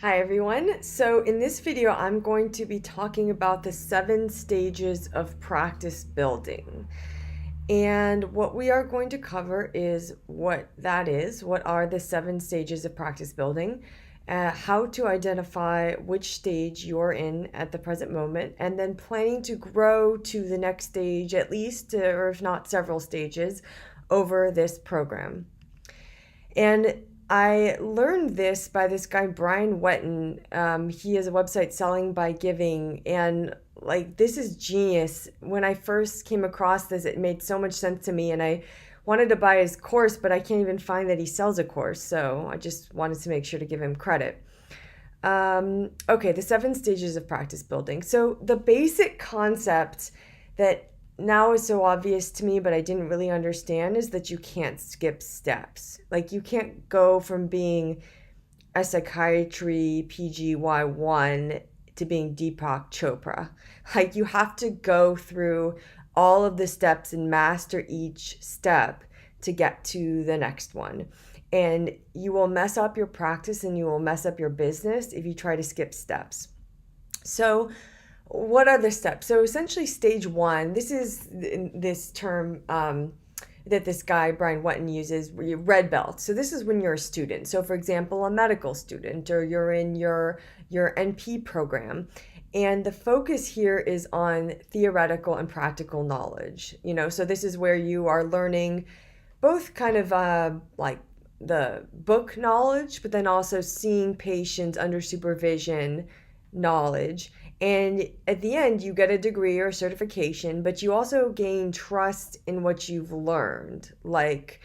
Hi everyone. So in this video, I'm going to be talking about the 7 stages of practice building. And what we are going to cover is what that is, what are the 7 stages of practice building, how to identify which stage you're in at the present moment, and then planning to grow to the next stage at least, or if not several stages, over this program. And I learned this by this guy, Brian Wetton. He has a website, Selling by Giving. And like, this is genius. When I first came across this, it made so much sense to me. And I wanted to buy his course, but I can't even find that he sells a course. So I just wanted to make sure to give him credit. Okay, the 7 stages of practice building. So the basic concept that now is so obvious to me, but I didn't really understand, is that you can't skip steps. Like, you can't go from being a psychiatry PGY1 to being Deepak Chopra. Like, you have to go through all of the steps and master each step to get to the next one. And you will mess up your practice and you will mess up your business if you try to skip steps. So, what are the steps? So essentially, stage one, this is this term that this guy, Brian Wetton, uses, where you red belt. So this is when you're a student. So for example, a medical student, or you're in your NP program. And the focus here is on theoretical and practical knowledge. So this is where you are learning both kind of like the book knowledge, but then also seeing patients under supervision knowledge. And at the end, you get a degree or a certification, but you also gain trust in what you've learned. Like,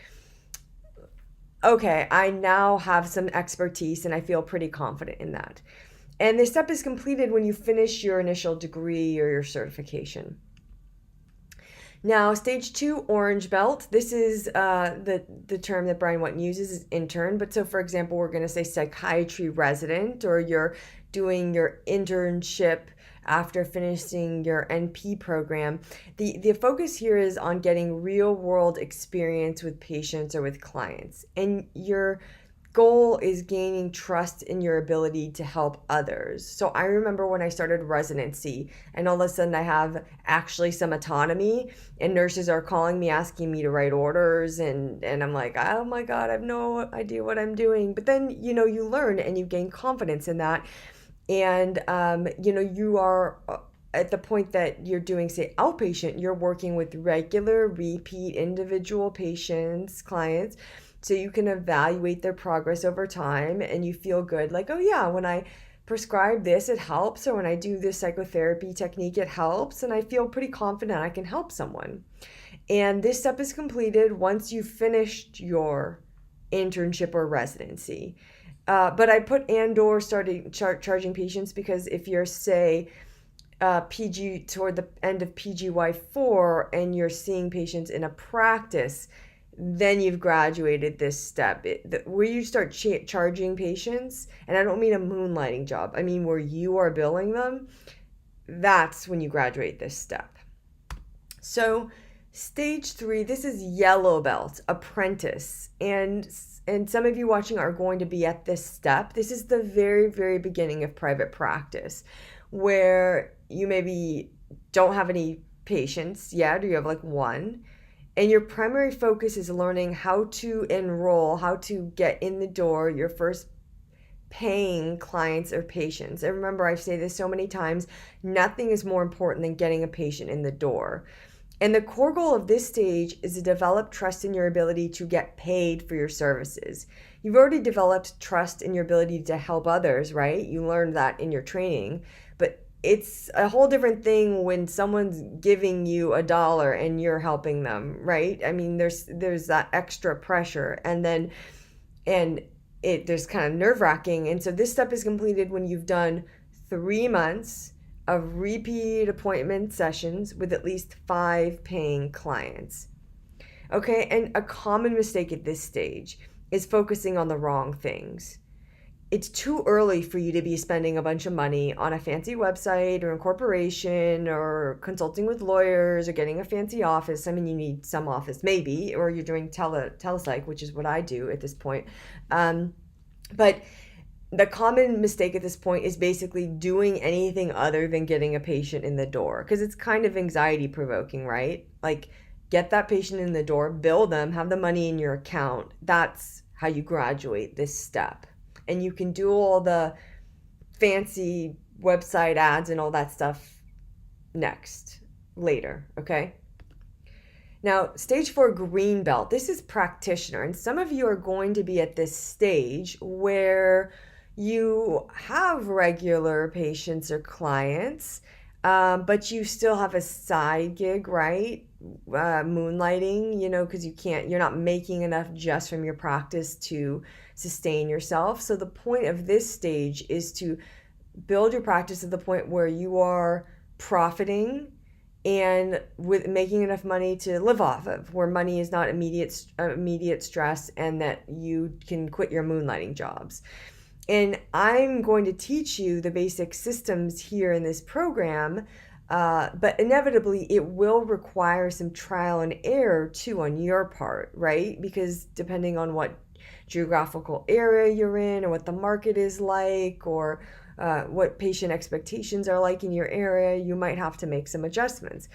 okay, I now have some expertise and I feel pretty confident in that. And this step is completed when you finish your initial degree or your certification. Now, stage two, orange belt. This is the term that Brian Wetton uses is intern. But so, for example, we're going to say psychiatry resident, or you're doing your internship after finishing your NP program. The focus here is on getting real world experience with patients or with clients. And your goal is gaining trust in your ability to help others. So I remember when I started residency, and all of a sudden I have actually some autonomy, and nurses are calling me asking me to write orders, and I'm like, oh my God, I have no idea what I'm doing. But then, you learn and you gain confidence in that. And, you are at the point that you're doing, say, outpatient, you're working with regular, repeat, individual patients, clients, so you can evaluate their progress over time and you feel good, like, oh yeah, when I prescribe this, it helps, or when I do this psychotherapy technique, it helps, and I feel pretty confident I can help someone. And this step is completed once you've finished your internship or residency. But I put and/or starting charging patients, because if you're, say, PG toward the end of PGY4 and you're seeing patients in a practice, then you've graduated this step. Where you start charging patients, and I don't mean a moonlighting job, I mean where you are billing them, that's when you graduate this step. So stage three, this is yellow belt, apprentice. And some of you watching are going to be at this step. This is the very, very beginning of private practice, where you maybe don't have any patients yet, or you have like one. And your primary focus is learning how to enroll, how to get in the door your first paying clients or patients. And remember, I've said this so many times, nothing is more important than getting a patient in the door. And the core goal of this stage is to develop trust in your ability to get paid for your services. You've already developed trust in your ability to help others, right? You learned that in your training. But it's a whole different thing when someone's giving you $1 and you're helping them, right? I mean, there's that extra pressure, and there's kind of nerve-wracking. And so this step is completed when you've done 3 months of repeat appointment sessions with at least 5 paying clients. Okay, and a common mistake at this stage is focusing on the wrong things. It's too early for you to be spending a bunch of money on a fancy website or incorporation or consulting with lawyers or getting a fancy office. I mean, you need some office maybe, or you're doing telepsych, which is what I do at this point. But the common mistake at this point is basically doing anything other than getting a patient in the door, because it's kind of anxiety provoking, right? Like, get that patient in the door, bill them, have the money in your account. That's how you graduate this step. And you can do all the fancy website ads and all that stuff later, okay? Now, stage 4, green belt. This is practitioner, and some of you are going to be at this stage where you have regular patients or clients, but you still have a side gig, right? Moonlighting, because you're not making enough just from your practice to sustain yourself. So the point of this stage is to build your practice to the point where you are profiting and with making enough money to live off of, where money is not immediate stress, and that you can quit your moonlighting jobs. And I'm going to teach you the basic systems here in this program, but inevitably it will require some trial and error too on your part, right? Because depending on what geographical area you're in, or what the market is like, or what patient expectations are like in your area, you might have to make some adjustments.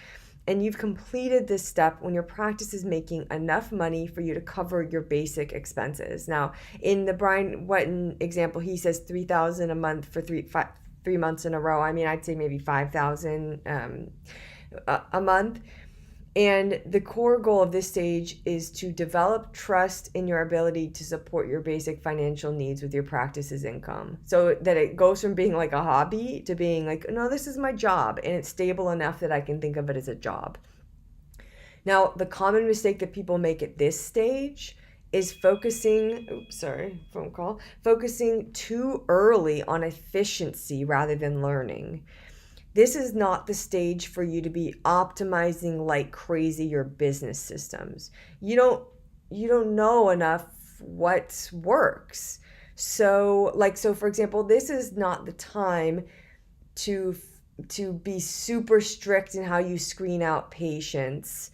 And you've completed this step when your practice is making enough money for you to cover your basic expenses. Now, in the Brian Wetton example, he says $3,000 a month for three months in a row. I mean, I'd say maybe $5,000 a month. And the core goal of this stage is to develop trust in your ability to support your basic financial needs with your practice's income. So that it goes from being like a hobby to being like, no, this is my job, and it's stable enough that I can think of it as a job. Now, the common mistake that people make at this stage is focusing too early on efficiency rather than learning. This is not the stage for you to be optimizing like crazy your business systems. You don't know enough what works. So for example, this is not the time to be super strict in how you screen out patients,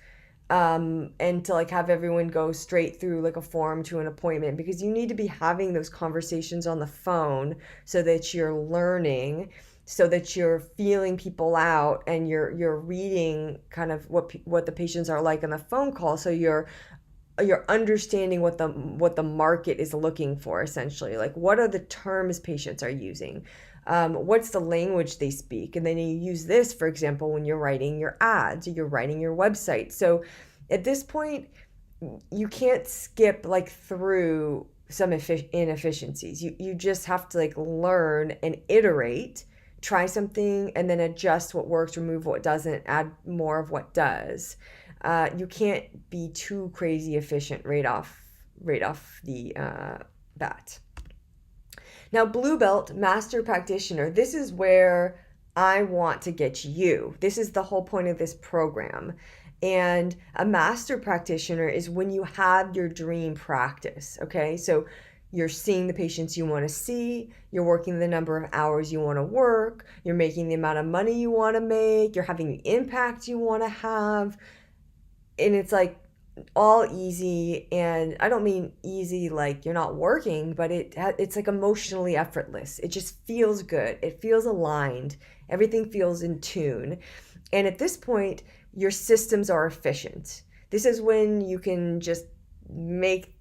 and to have everyone go straight through a form to an appointment, because you need to be having those conversations on the phone so that you're learning, so that you're feeling people out, and you're reading kind of what the patients are like on the phone call, so you're understanding what the market is looking for, essentially. What are the terms patients are using, what's the language they speak, and then you use this, for example, when you're writing your ads or you're writing your website. So at this point, you can't skip through some inefficiencies. You just have to learn and iterate, try something, and then adjust what works, remove what doesn't, add more of what does. You can't be too crazy efficient right off the bat. Now, Blue Belt, Master Practitioner, this is where I want to get you. This is the whole point of this program. And a Master Practitioner is when you have your dream practice, okay? So you're seeing the patients you want to see, you're working the number of hours you want to work, you're making the amount of money you want to make, you're having the impact you want to have, and it's all easy. And I don't mean easy you're not working, but it's emotionally effortless. It just feels good. It feels aligned. Everything feels in tune. And at this point, your systems are efficient. This is when you can just make,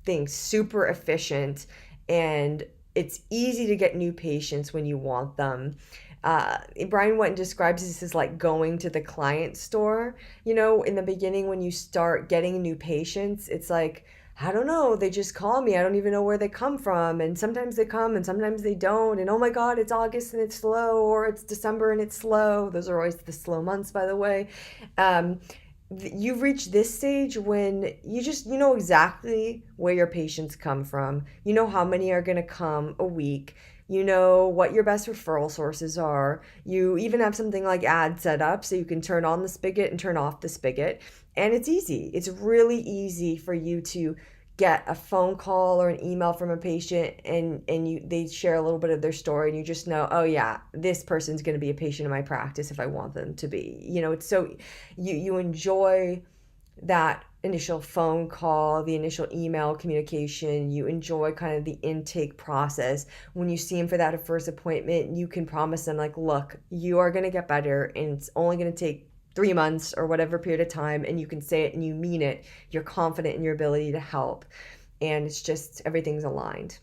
things super efficient, and it's easy to get new patients when you want them. Brian Wetton describes this as going to the client store. In the beginning, when you start getting new patients, it's I don't know, they just call me. I don't even know where they come from. And sometimes they come and sometimes they don't. And oh my God, it's August and it's slow, or it's December and it's slow. Those are always the slow months, by the way. You've reached this stage when you know exactly where your patients come from. You know how many are going to come a week. You know what your best referral sources are. You even have something like ad set up so you can turn on the spigot and turn off the spigot. And it's easy. It's really easy for you to get a phone call or an email from a patient, and they share a little bit of their story, and you just know, oh yeah, this person's going to be a patient in my practice if I want them to be. It's so you enjoy that initial phone call, the initial email communication. You enjoy kind of the intake process. When you see them for that first appointment, you can promise them, like, look, you are going to get better, and it's only going to take 3 months or whatever period of time, and you can say it and you mean it. You're confident in your ability to help, and it's just everything's aligned.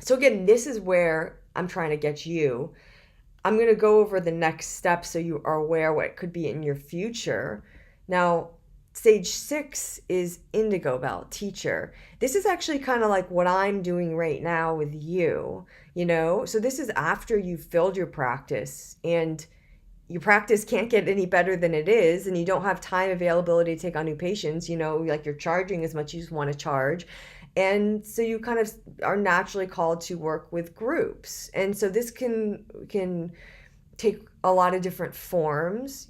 So again, this is where I'm trying to get you. I'm going to go over the next steps so you are aware what could be in your future. Now, stage 6 is Indigo belt, teacher. This is actually kind of like what I'm doing right now with you, So this is after you've filled your practice, and your practice can't get any better than it is, and you don't have time availability to take on new patients, like you're charging as much as you want to charge. And so you kind of are naturally called to work with groups. And so this can take a lot of different forms,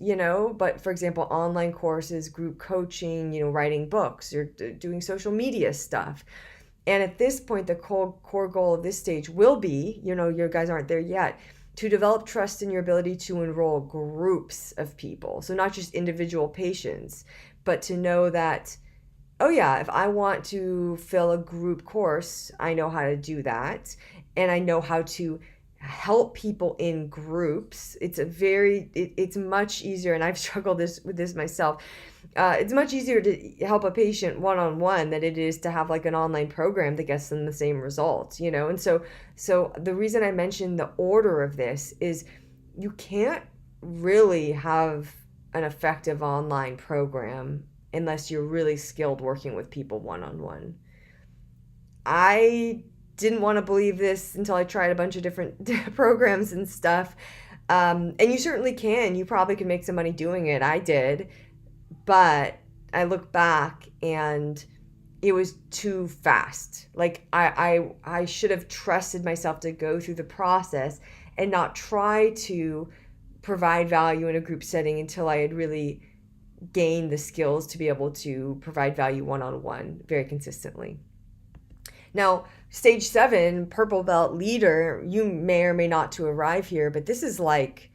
but for example, online courses, group coaching, writing books, you're doing social media stuff. And at this point, the core goal of this stage will be, you guys aren't there yet, to develop trust in your ability to enroll groups of people. So not just individual patients, but to know that, oh yeah, if I want to fill a group course, I know how to do that. And I know how to help people in groups. It's much easier, and I've struggled with this myself. It's much easier to help a patient one-on-one than it is to have like an online program that gets them the same results, And so the reason I mentioned the order of this is you can't really have an effective online program unless you're really skilled working with people one-on-one. I didn't want to believe this until I tried a bunch of different programs and stuff. And you certainly can. You probably can make some money doing it. I did. But I look back and it was too fast. Like I should have trusted myself to go through the process and not try to provide value in a group setting until I had really gained the skills to be able to provide value one-on-one very consistently. Now, stage 7, purple belt leader, you may or may not to arrive here, but this is like,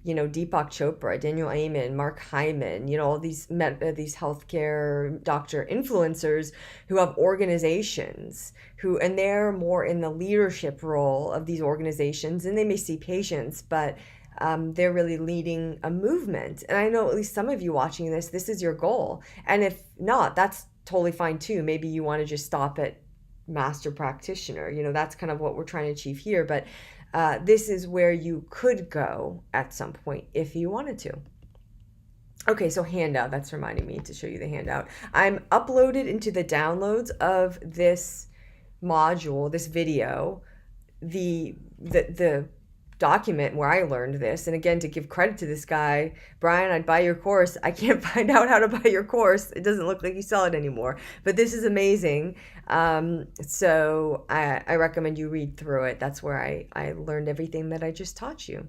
Deepak Chopra, Daniel Amen, Mark Hyman, all these healthcare doctor influencers who have organizations and they're more in the leadership role of these organizations, and they may see patients, but they're really leading a movement. And I know at least some of you watching this is your goal. And if not, that's totally fine too. Maybe you want to just stop at master practitioner. That's kind of what we're trying to achieve here. But this is where you could go at some point if you wanted to. Okay, so handout. That's reminding me to show you the handout. I'm uploaded into the downloads of this module, this video, the document where I learned this. And again, to give credit to this guy, Brian, I'd buy your course. I can't find out how to buy your course. It doesn't look like you sell it anymore, but this is amazing. So I recommend you read through it. That's where I learned everything that I just taught you.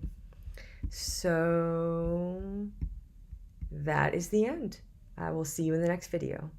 So that is the end. I will see you in the next video.